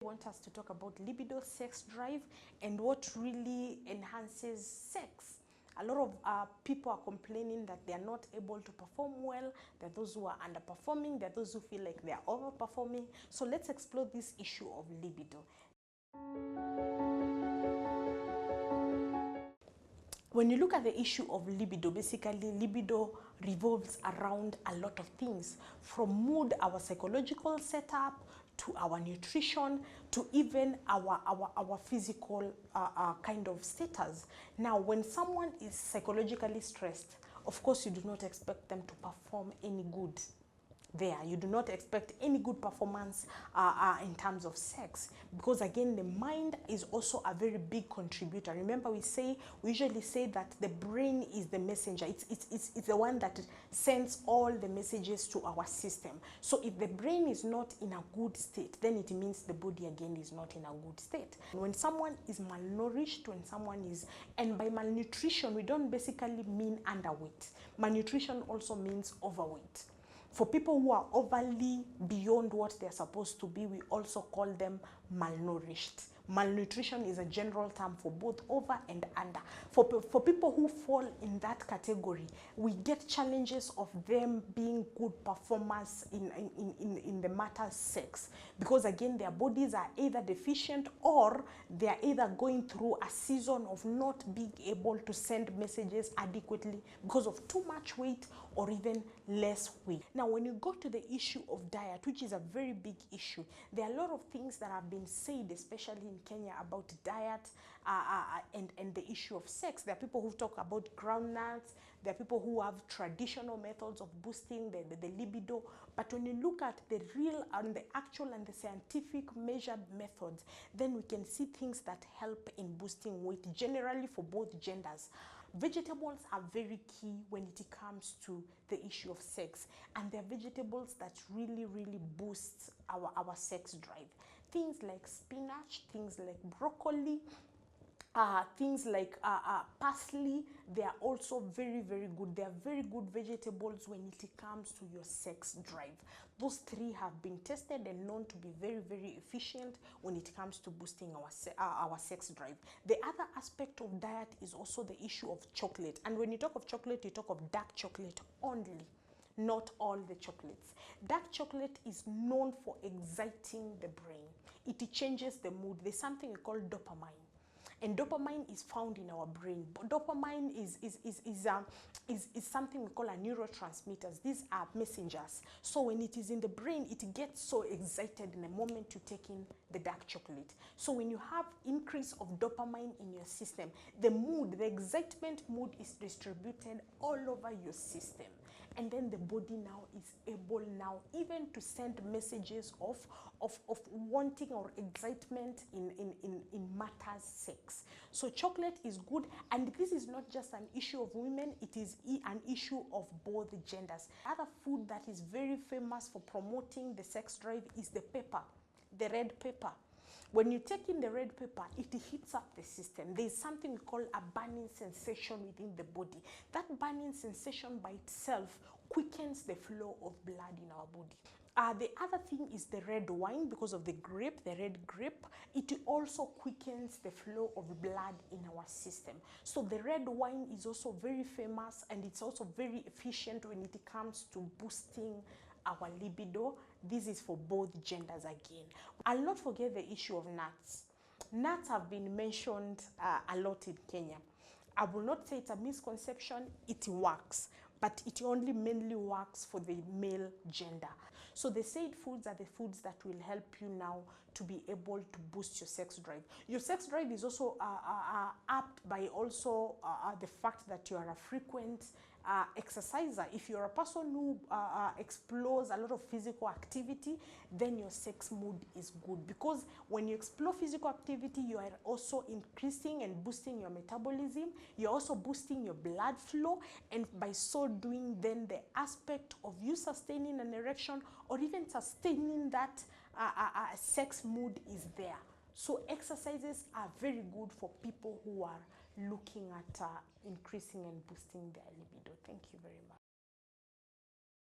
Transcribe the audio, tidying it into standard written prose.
I want us to talk about libido, sex drive, and what really enhances sex. A lot of people are complaining that they are not able to perform well. There are those who are underperforming. There are those who feel like they are overperforming. So let's explore this issue of libido. When you look at the issue of libido, basically libido revolves around a lot of things, from mood, our psychological setup, to our nutrition, to even our physical kind of status. Now, when someone is psychologically stressed, of course you do not expect them to perform any good there. You do not expect any good performance in terms of sex, because again the mind is also a very big contributor. Remember, we usually say that the brain is the messenger. It's the one that sends all the messages to our system. So if the brain is not in a good state, then it means the body again is not in a good state. When someone is malnourished, when someone is, and by malnutrition we don't basically mean underweight. Malnutrition also means overweight. For people who are overly beyond what they're supposed to be, we also call them malnourished. Malnutrition is a general term for both over and under. For people who fall in that category, we get challenges of them being good performers in the matter sex, because again their bodies are either deficient or they are either going through a season of not being able to send messages adequately because of too much weight or even less weight. Now, when you go to the issue of diet, which is a very big issue, there are a lot of things that have been said, especially in Kenya, about diet and the issue of sex. There are people who talk about groundnuts. There are people who have traditional methods of boosting the libido. But when you look at the real and the actual and the scientific measured methods, then we can see things that help in boosting weight generally for both genders. Vegetables are very key when it comes to the issue of sex, and they're vegetables that really boost our sex drive. Things like spinach, things like broccoli, things like parsley, they are also very good. They are very good vegetables when it comes to your sex drive. Those three have been tested and known to be very efficient when it comes to boosting our sex drive. The other aspect of diet is also the issue of chocolate. And when you talk of chocolate, you talk of dark chocolate only, not all the chocolates. Dark chocolate is known for exciting the brain. It changes the mood. There's something we call dopamine. And dopamine is found in our brain. But dopamine is something we call a neurotransmitters. These are messengers. So when it is in the brain, it gets so excited in the moment you take in the dark chocolate. So when you have increase of dopamine in your system, the mood, the excitement mood is distributed all over your system. And then the body now is able now even to send messages of wanting or excitement in matters sex. So chocolate is good, and this is not just an issue of women, it is an issue of both genders. Other food that is very famous for promoting the sex drive is the pepper, the red pepper. When you take in the red pepper, it heats up the system. There is something we call a burning sensation within the body. That burning sensation by itself quickens the flow of blood in our body. The other thing is the red wine, because of the grape, the red grape. It also quickens the flow of blood in our system. So the red wine is also very famous, and it's also very efficient when it comes to boosting our libido. This is for both genders again. I'll not forget the issue of nuts. Nuts have been mentioned a lot in Kenya. I will not say it's a misconception, it works, but it only mainly works for the male gender. So the said foods are the foods that will help you now to be able to boost your sex drive. Your sex drive is also upped by also the fact that you are a frequent exerciser. If you're a person who explores a lot of physical activity, then your sex mood is good, because when you explore physical activity, you are also increasing and boosting your metabolism. You're also boosting your blood flow, and by so doing, then the aspect of you sustaining an erection or even sustaining that sex mood is there. So exercises are very good for people who are looking at increasing and boosting their libido. Thank you very much.